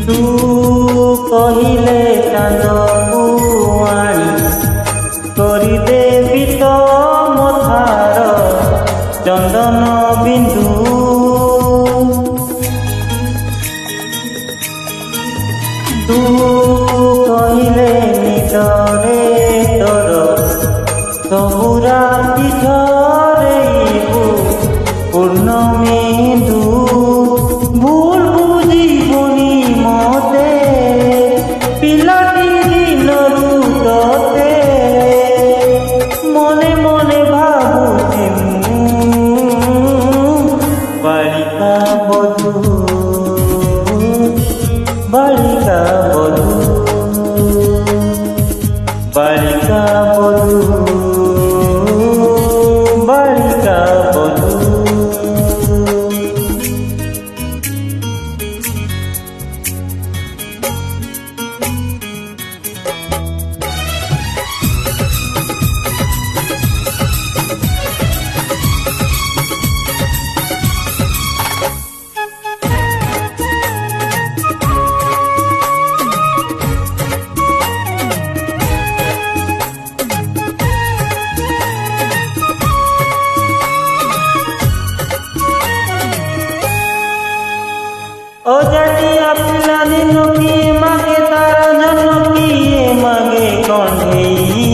तू कहिले चांदकू आनी करदेवी तो मथार चंदन बिंदु तू कहिले निदरे तोर सबु राति झरेबु पूर्णमेन्दु भूल बुझिबुनी मते पिलाटी दिनरु तते मने मने भाबुछि बालिका बधू बालिका बधू बालिका बधू बालिका बधू ओ जाटिया पिला दिन किए मागे तारा जन्म किए मागे कण्ढेई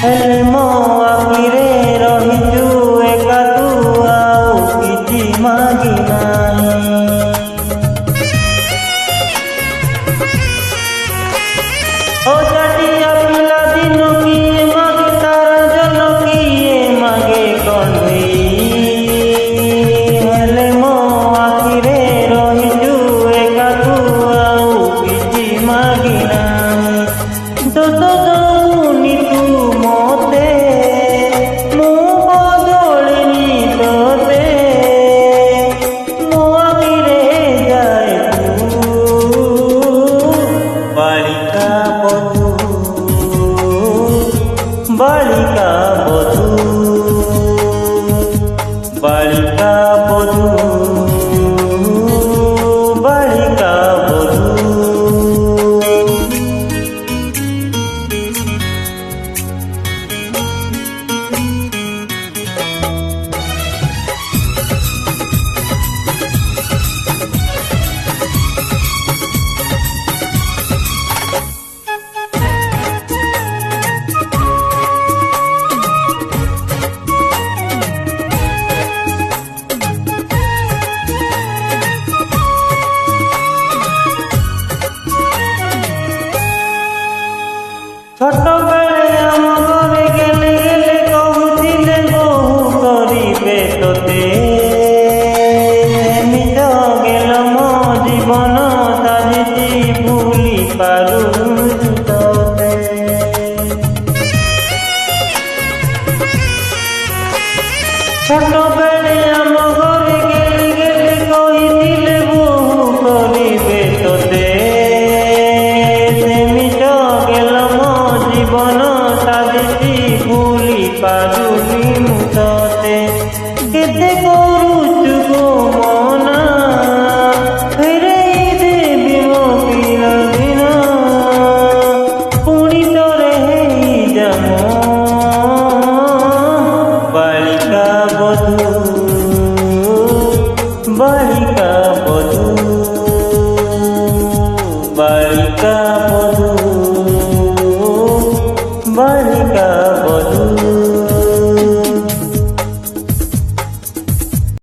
हेले मो आखिरे रहिचु एका तू आउ किछि मागी नाही ओ जाटिया पिला दिन किए मागे तारा जन्म किए मागे कण्ढेई हेले मो आखिरे दौनी तू मते मो बदलनी तोते मो आखिरे जाए तू बालिका बधू बालिका बधू बालिका बधू बालिका बधू छोट बेले आम घरे गेले गेले कहूथिले बहु करिबे तोते निज गेल मो जीवन साजिति भूली पारुछु तोते छोट बेले आम घरे गेले गेले कहिथिले बहु करिबे तोते जीवन साजिति भूली पारुनी मुते केते करुचु गो मना फेरे देवी मो पिला दिन पुणी तोरे हेई जाम बालिका बधू बालिका बधू बालिका बधू।